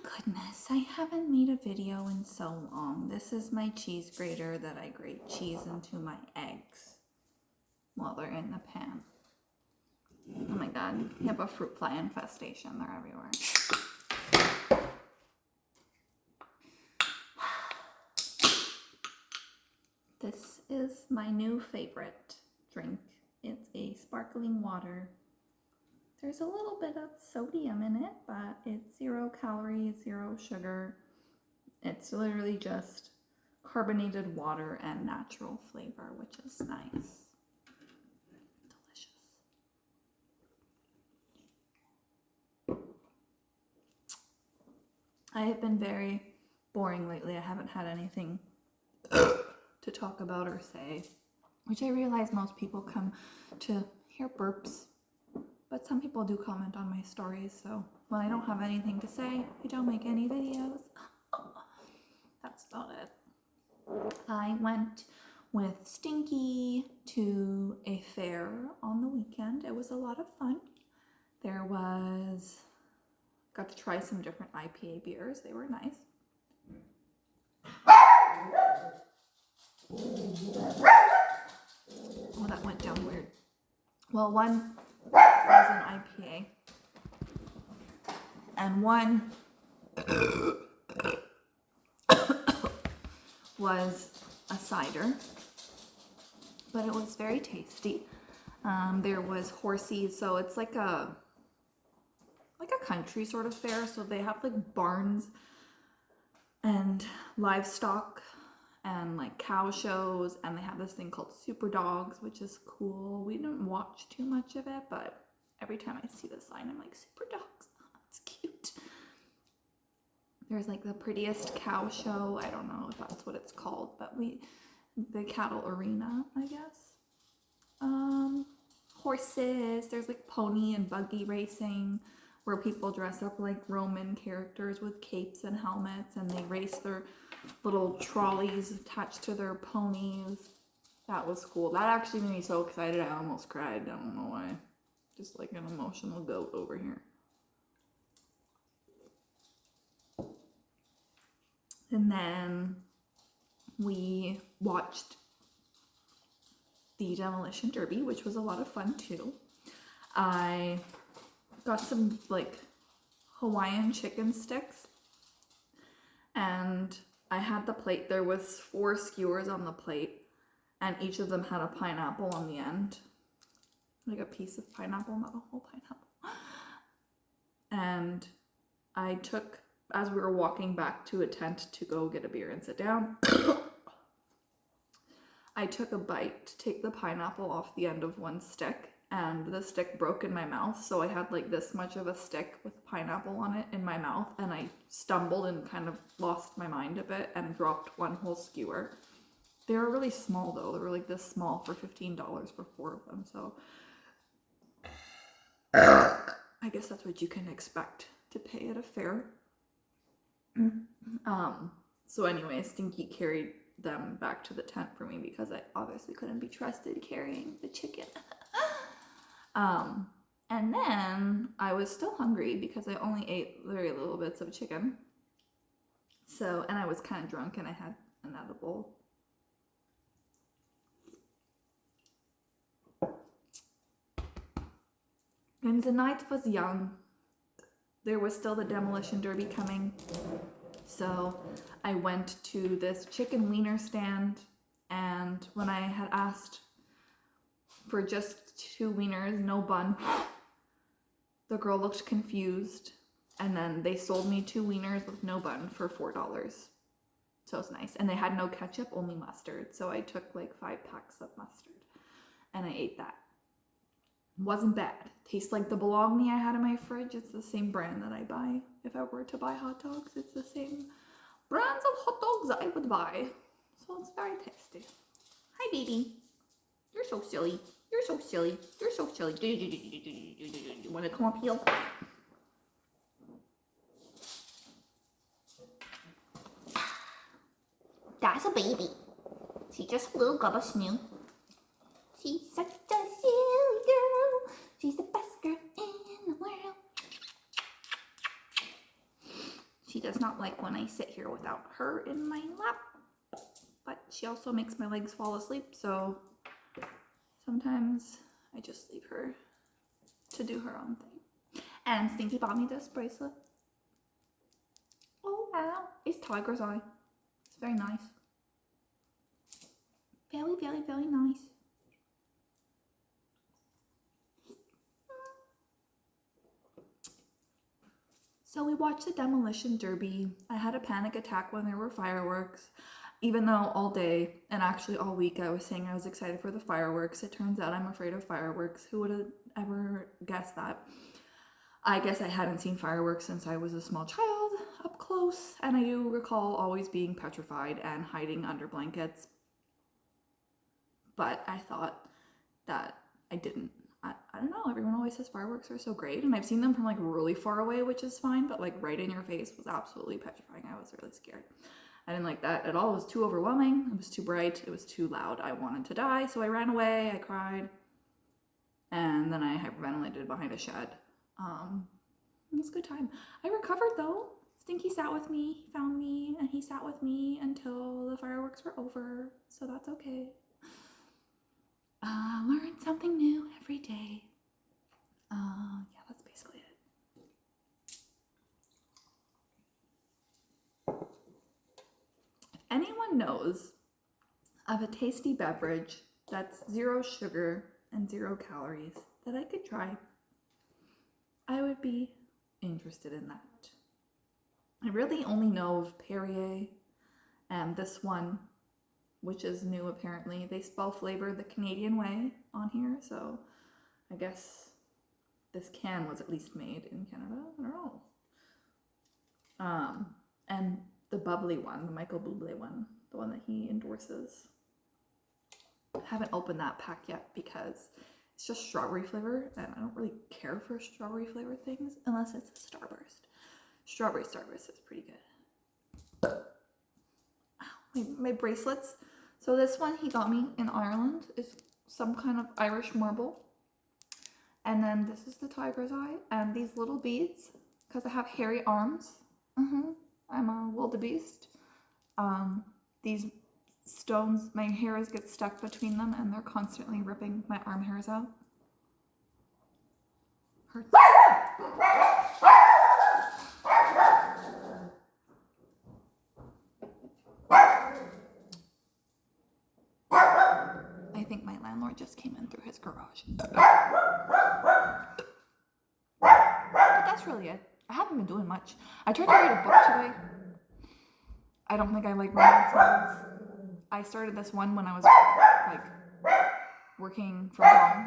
goodness, I haven't made a video in so long. This is my cheese grater that I grate cheese into my eggs while they're in the pan. Oh my god, you have a fruit fly infestation. They're everywhere. This is my new favorite drink. It's a sparkling water. There's a little bit of sodium in it, but it's 0 calories, 0 sugar. It's literally just carbonated water and natural flavor, which is nice. Delicious. I have been very boring lately. I haven't had anything to talk about or say, which I realize most people come to hear burps. But some people do comment on my stories, so when I don't have anything to say, I don't make any videos. That's about it. I went with Stinky to a fair on the weekend. It was a lot of fun. Got to try some different IPA beers. They were nice. Oh, that went down weird. Well, one was an IPA, and one was a cider, but it was very tasty. There was horsies, so it's like a country sort of fair, so they have like barns and livestock and like cow shows, and they have this thing called super dogs, which is cool. We didn't watch too much of it, but every time I see the sign, I'm like, super dogs, oh, it's cute. There's like the prettiest cow show. I don't know if that's what it's called, but the cattle arena, I guess. Horses, there's like pony and buggy racing, where people dress up like Roman characters with capes and helmets, and they race their little trolleys attached to their ponies. That was cool. That actually made me so excited I almost cried. I don't know why. Just like an emotional goat over here. And then we watched the Demolition Derby, which was a lot of fun too. I got some like Hawaiian chicken sticks, and I had the plate. There was 4 skewers on the plate, and each of them had a pineapple on the end, like a piece of pineapple, not a whole pineapple. And I took, as we were walking back to a tent to go get a beer and sit down, I took a bite to take the pineapple off the end of one stick, and the stick broke in my mouth, so I had like this much of a stick with pineapple on it in my mouth, and I stumbled and kind of lost my mind a bit and dropped one whole skewer. They were really small though. They were like this small for $15 for 4 of them, so I guess that's what you can expect to pay at a fair. So anyway, Stinky carried them back to the tent for me because I obviously couldn't be trusted carrying the chicken. And then I was still hungry because I only ate very little bits of chicken. So, and I was kind of drunk and I had an edible. And the night was young. There was still the Demolition Derby coming. So I went to this chicken wiener stand, and when I had asked for just 2 wieners, no bun, the girl looked confused, and then they sold me 2 wieners with no bun for $4. So it's nice. And they had no ketchup, only mustard. So I took like 5 packs of mustard and I ate that. Wasn't bad. Tastes like the bologna I had in my fridge. It's the same brand that I buy. If I were to buy hot dogs, it's the same brands of hot dogs I would buy. So it's very tasty. Hi, baby. You're so silly. You're so silly. You're so silly. You want to come up here? That's a baby. She's just a little gobble snoo. She's such a silly girl. She's the best girl in the world. She does not like when I sit here without her in my lap, but she also makes my legs fall asleep, so sometimes I just leave her to do her own thing. And Stinky bought me this bracelet. Oh wow, it's tiger's eye. It's very nice. Very, very, very nice. So we watched the demolition derby. I had a panic attack when there were fireworks, even though all day and actually all week I was saying I was excited for the fireworks. It turns out I'm afraid of fireworks. Who would have ever guessed that? I guess I hadn't seen fireworks since I was a small child up close, and I do recall always being petrified and hiding under blankets. But I thought that I didn't. I don't know, everyone always says fireworks are so great, and I've seen them from like really far away, which is fine, but like right in your face was absolutely petrifying. I was really scared. I didn't like that at all. It was too overwhelming. It was too bright. It was too loud. I wanted to die, so I ran away. I cried, and then I hyperventilated behind a shed. It was a good time. I recovered though. Stinky sat with me, he found me, and he sat with me until the fireworks were over, so that's okay. Learn something new every day. Yeah, that's basically it. If anyone knows of a tasty beverage that's 0 sugar and 0 calories that I could try, I would be interested in that. I really only know of Perrier and this one, which is new apparently. They spell flavor the Canadian way on here, so I guess this can was at least made in Canada. I don't know. And the bubbly one, the Michael Bublé one, the one that he endorses. I haven't opened that pack yet because it's just strawberry flavor, and I don't really care for strawberry flavored things unless it's a Starburst. Strawberry Starburst is pretty good. Ow, my bracelets. So this one he got me in Ireland is some kind of Irish marble. And then this is the tiger's eye, and these little beads, because I have hairy arms. I'm a wildebeest. These stones, my hairs get stuck between them, and they're constantly ripping my arm hairs out. Hurts. I think my landlord just came in through his garage. But that's really it. I haven't been doing much. I tried to read a book today. I don't think I like romance novels. I started this one when I was like working from home.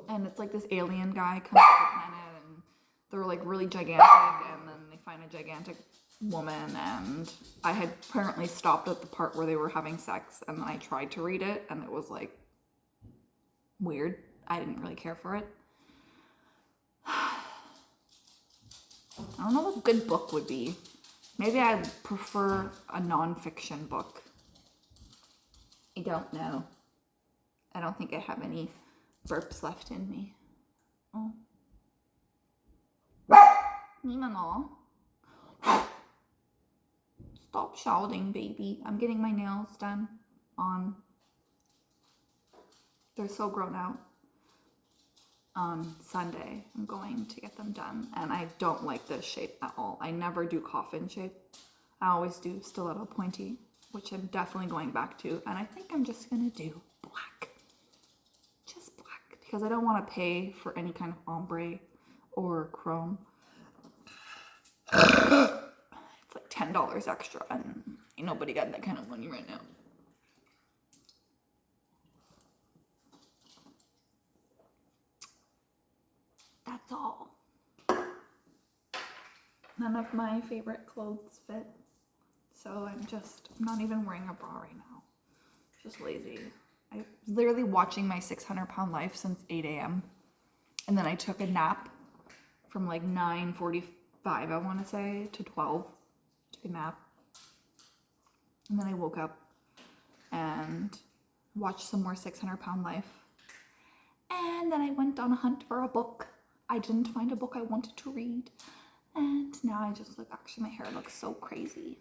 And it's like this alien guy comes to the planet, and they're like really gigantic, and then they find a gigantic woman, and I had apparently stopped at the part where they were having sex, and then I tried to read it, and it was like weird. I didn't really care for it. I don't know what a good book would be. Maybe I'd prefer a non-fiction book. I don't know. I don't think I have any burps left in me. Oh. Mimano. Stop shouting, baby. I'm getting my nails done on. They're so grown out. On Sunday, I'm going to get them done, and I don't like this shape at all. I never do coffin shape. I always do stiletto pointy, which I'm definitely going back to, and I think I'm just gonna do black. Just black, because I don't want to pay for any kind of ombre or chrome. It's like $10 extra, and ain't nobody got that kind of money right now. That's all. None of my favorite clothes fit, so I'm not even wearing a bra right now. Just lazy. I was literally watching my 600-pound life since 8 a.m. And then I took a nap from like 9:45, I want to say, to 12. Took a nap. And then I woke up and watched some more 600-pound life. And then I went on a hunt for a book. I didn't find a book I wanted to read. And now I just look, actually my hair looks so crazy.